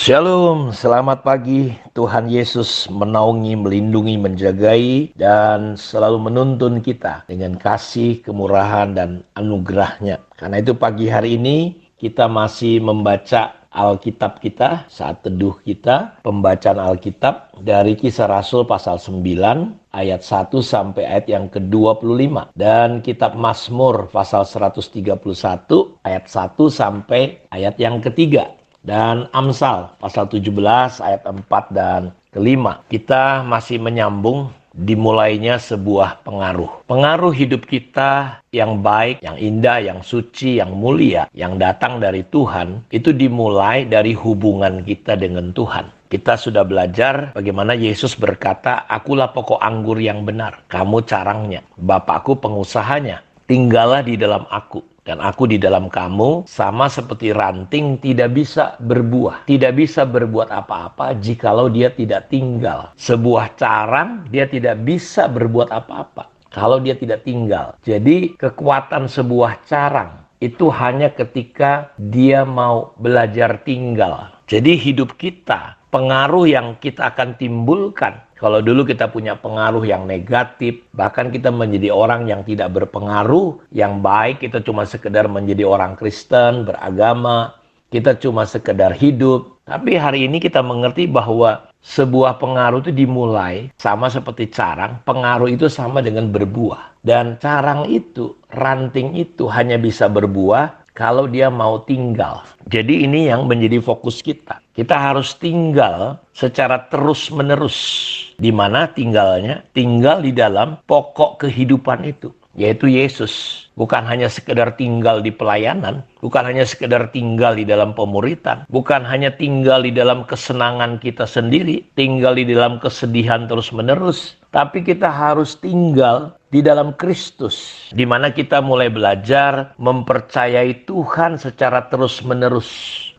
Shalom, selamat pagi. Tuhan Yesus menaungi, melindungi, menjagai, dan selalu menuntun kita dengan kasih, kemurahan, dan anugerahnya. Karena itu pagi hari ini kita masih membaca Alkitab kita, saat teduh kita, pembacaan Alkitab dari Kisah Rasul pasal 9, ayat 1 sampai ayat yang ke-25. Dan kitab Mazmur pasal 131, ayat 1 sampai ayat yang ketiga. Dan Amsal pasal 17 ayat 4 dan ke-5. Kita masih menyambung dimulainya sebuah pengaruh. Pengaruh hidup kita yang baik, yang indah, yang suci, yang mulia, yang datang dari Tuhan, itu dimulai dari hubungan kita dengan Tuhan. Kita sudah belajar bagaimana Yesus berkata, "Akulah pokok anggur yang benar, kamu carangnya, Bapakku pengusahanya, tinggallah di dalam aku. Dan aku di dalam kamu, sama seperti ranting tidak bisa berbuah. Tidak bisa berbuat apa-apa jikalau dia tidak tinggal. Sebuah carang, dia tidak bisa berbuat apa-apa kalau dia tidak tinggal." Jadi kekuatan sebuah carang itu hanya ketika dia mau belajar tinggal. Jadi hidup kita, pengaruh yang kita akan timbulkan. Kalau dulu kita punya pengaruh yang negatif, bahkan kita menjadi orang yang tidak berpengaruh, yang baik kita cuma sekedar menjadi orang Kristen, beragama, kita cuma sekedar hidup. Tapi hari ini kita mengerti bahwa sebuah pengaruh itu dimulai sama seperti carang, pengaruh itu sama dengan berbuah. Dan carang itu, ranting itu hanya bisa berbuah kalau dia mau tinggal. Jadi ini yang menjadi fokus kita. Kita harus tinggal secara terus-menerus. Di mana tinggalnya? Tinggal di dalam pokok kehidupan itu, yaitu Yesus. Bukan hanya sekedar tinggal di pelayanan, bukan hanya sekedar tinggal di dalam pemuritan, bukan hanya tinggal di dalam kesenangan kita sendiri, tinggal di dalam kesedihan terus-menerus, tapi kita harus tinggal di dalam Kristus, di mana kita mulai belajar mempercayai Tuhan secara terus-menerus.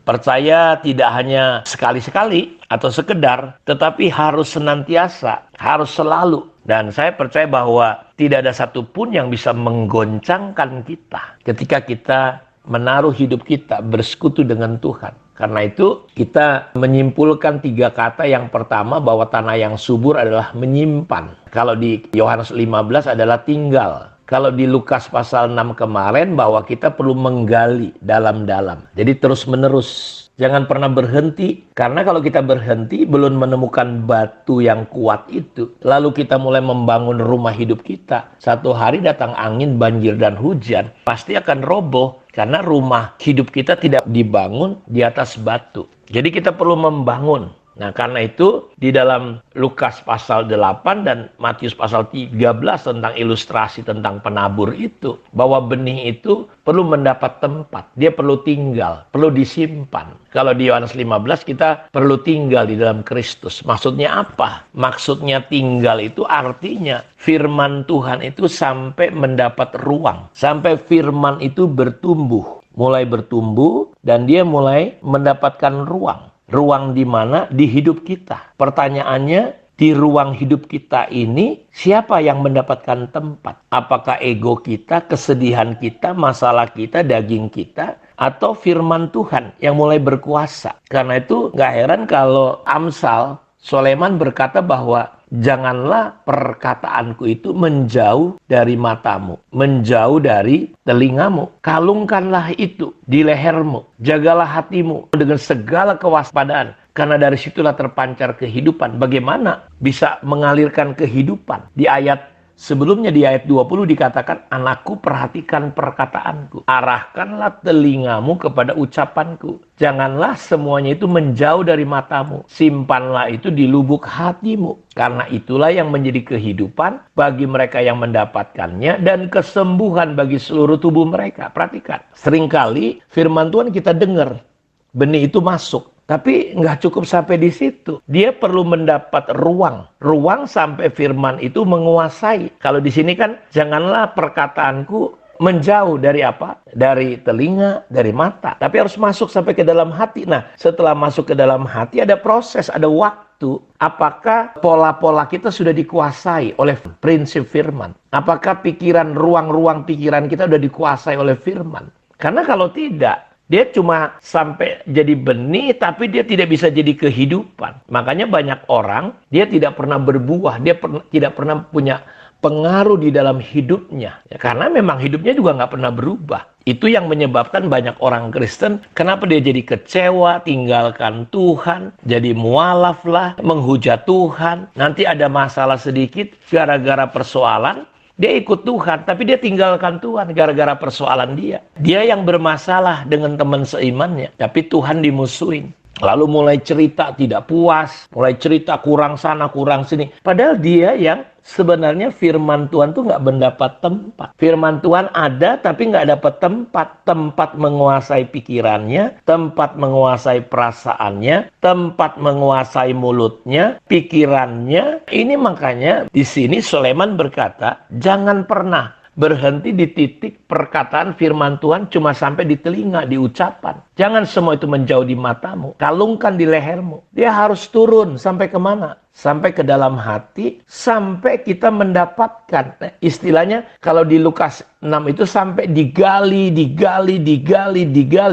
Percaya tidak hanya sekali-sekali atau sekedar, tetapi harus senantiasa, harus selalu. Dan saya percaya bahwa tidak ada satupun yang bisa menggoncangkan kita ketika kita menaruh hidup kita bersekutu dengan Tuhan. Karena itu kita menyimpulkan 3 kata. Yang pertama, bahwa tanah yang subur adalah menyimpan. Kalau di Yohanes 15 adalah tinggal. Kalau di Lukas pasal 6 kemarin, bahwa kita perlu menggali dalam-dalam. Jadi terus-menerus. Jangan pernah berhenti. Karena kalau kita berhenti, belum menemukan batu yang kuat itu, lalu kita mulai membangun rumah hidup kita. Satu hari datang angin, banjir, dan hujan, pasti akan roboh. Karena rumah hidup kita tidak dibangun di atas batu. Jadi kita perlu membangun. Nah, karena itu di dalam Lukas pasal 8 dan Matius pasal 13 tentang ilustrasi tentang penabur itu, bahwa benih itu perlu mendapat tempat, dia perlu tinggal, perlu disimpan. Kalau di Yohanes 15 kita perlu tinggal di dalam Kristus. Maksudnya apa? Maksudnya tinggal itu artinya firman Tuhan itu sampai mendapat ruang, sampai firman itu bertumbuh, mulai bertumbuh dan dia mulai mendapatkan ruang. Ruang di mana? Di hidup kita. Pertanyaannya, di ruang hidup kita ini, siapa yang mendapatkan tempat? Apakah ego kita, kesedihan kita, masalah kita, daging kita, atau firman Tuhan yang mulai berkuasa? Karena itu gak heran kalau Amsal, Soleman berkata bahwa janganlah perkataanku itu menjauh dari matamu, menjauh dari telingamu. Kalungkanlah itu di lehermu, jagalah hatimu dengan segala kewaspadaan. Karena dari situlah terpancar kehidupan. Bagaimana bisa mengalirkan kehidupan? Di ayat sebelumnya, di ayat 20 dikatakan, "Anakku, perhatikan perkataanku. Arahkanlah telingamu kepada ucapanku. Janganlah semuanya itu menjauh dari matamu. Simpanlah itu di lubuk hatimu. Karena itulah yang menjadi kehidupan bagi mereka yang mendapatkannya dan kesembuhan bagi seluruh tubuh mereka." Perhatikan, seringkali firman Tuhan kita dengar, benih itu masuk. Tapi nggak cukup sampai di situ. Dia perlu mendapat ruang. Ruang sampai firman itu menguasai. Kalau di sini kan, janganlah perkataanku menjauh dari apa? Dari telinga, dari mata. Tapi harus masuk sampai ke dalam hati. Nah, setelah masuk ke dalam hati ada proses, ada waktu. Apakah pola-pola kita sudah dikuasai oleh prinsip firman? Apakah pikiran, ruang-ruang pikiran kita sudah dikuasai oleh firman? Karena kalau tidak, Dia cuma sampai jadi benih, tapi dia tidak bisa jadi kehidupan. Makanya banyak orang, dia tidak pernah berbuah, dia tidak pernah punya pengaruh di dalam hidupnya. Ya, karena memang hidupnya juga nggak pernah berubah. Itu yang menyebabkan banyak orang Kristen, kenapa dia jadi kecewa, tinggalkan Tuhan, jadi mualaf lah, menghujat Tuhan. Nanti ada masalah sedikit, gara-gara persoalan, dia ikut Tuhan, tapi dia tinggalkan Tuhan gara-gara persoalan dia. Dia yang bermasalah dengan teman seimannya, tapi Tuhan dimusuhin. Lalu mulai cerita tidak puas, mulai cerita kurang sana, kurang sini. Padahal dia yang sebenarnya firman Tuhan tuh nggak mendapat tempat. Firman Tuhan ada tapi nggak dapat tempat. Tempat menguasai pikirannya, tempat menguasai perasaannya, tempat menguasai mulutnya, pikirannya. Ini makanya di sini Sulaiman berkata, jangan pernah berhenti di titik perkataan firman Tuhan cuma sampai di telinga, di ucapan. Jangan semua itu menjauh di matamu. Kalungkan di lehermu. Dia harus turun sampai kemana? Sampai ke dalam hati, sampai kita mendapatkan. Nah, istilahnya kalau di Lukas 6 itu sampai digali.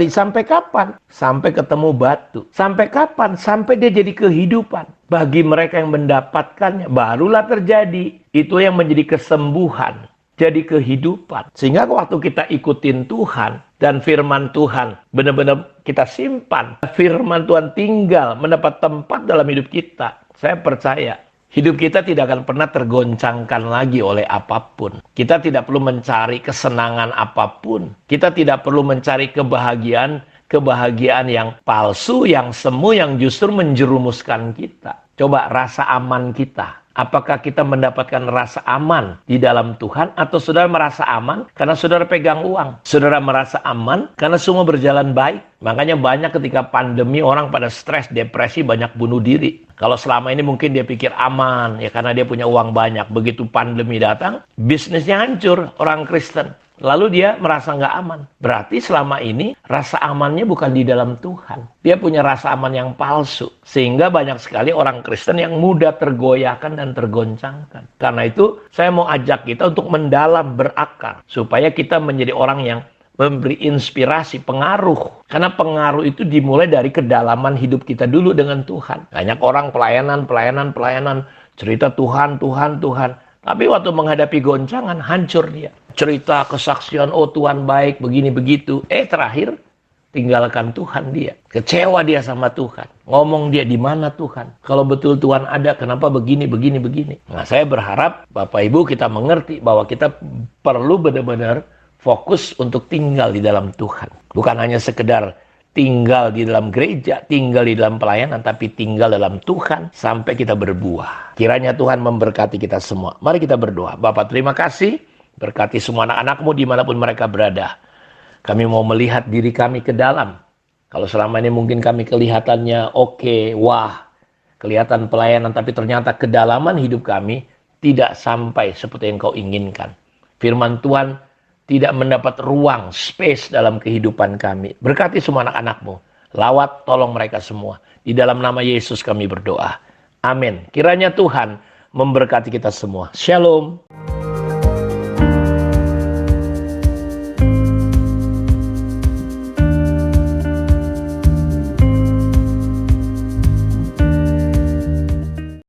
Sampai kapan? Sampai ketemu batu. Sampai kapan? Sampai dia jadi kehidupan. Bagi mereka yang mendapatkannya, barulah terjadi. Itu yang menjadi kesembuhan. Jadi kehidupan. Sehingga waktu kita ikutin Tuhan dan firman Tuhan benar-benar kita simpan, firman Tuhan tinggal mendapat tempat dalam hidup kita. Saya percaya hidup kita tidak akan pernah tergoncangkan lagi oleh apapun. Kita tidak perlu mencari kesenangan apapun. Kita tidak perlu mencari kebahagiaan yang palsu, yang semu, yang justru menjerumuskan kita. Coba rasa aman kita. Apakah kita mendapatkan rasa aman di dalam Tuhan, atau saudara merasa aman karena saudara pegang uang? Saudara merasa aman karena semua berjalan baik. Makanya banyak ketika pandemi orang pada stres, depresi, banyak bunuh diri. Kalau selama ini mungkin dia pikir aman, ya karena dia punya uang banyak. Begitu pandemi datang, bisnisnya hancur orang Kristen. Lalu dia merasa nggak aman. Berarti selama ini rasa amannya bukan di dalam Tuhan. Dia punya rasa aman yang palsu. Sehingga banyak sekali orang Kristen yang mudah tergoyahkan dan tergoncangkan. Karena itu saya mau ajak kita untuk mendalam, berakar. Supaya kita menjadi orang yang memberi inspirasi, pengaruh. Karena pengaruh itu dimulai dari kedalaman hidup kita dulu dengan Tuhan. Banyak orang pelayanan. Cerita Tuhan. Tapi waktu menghadapi goncangan, hancur dia. Cerita kesaksian, oh Tuhan baik, begini begitu. Terakhir, tinggalkan Tuhan dia. Kecewa dia sama Tuhan. Ngomong dia, di mana Tuhan? Kalau betul Tuhan ada, kenapa begini. Nah, saya berharap Bapak Ibu kita mengerti bahwa kita perlu benar-benar fokus untuk tinggal di dalam Tuhan. Bukan hanya sekedar tinggal di dalam gereja, tinggal di dalam pelayanan, tapi tinggal dalam Tuhan sampai kita berbuah. Kiranya Tuhan memberkati kita semua. Mari kita berdoa. Bapak, terima kasih. Berkati semua anak-anakmu dimanapun mereka berada. Kami mau melihat diri kami ke dalam. Kalau selama ini mungkin kami kelihatannya oke, wah, kelihatan pelayanan, tapi ternyata kedalaman hidup kami tidak sampai seperti yang kau inginkan. Firman Tuhan tidak mendapat ruang, space dalam kehidupan kami. Berkati semua anak-anakmu. Lawat, tolong mereka semua. Di dalam nama Yesus kami berdoa. Amin. Kiranya Tuhan memberkati kita semua. Shalom.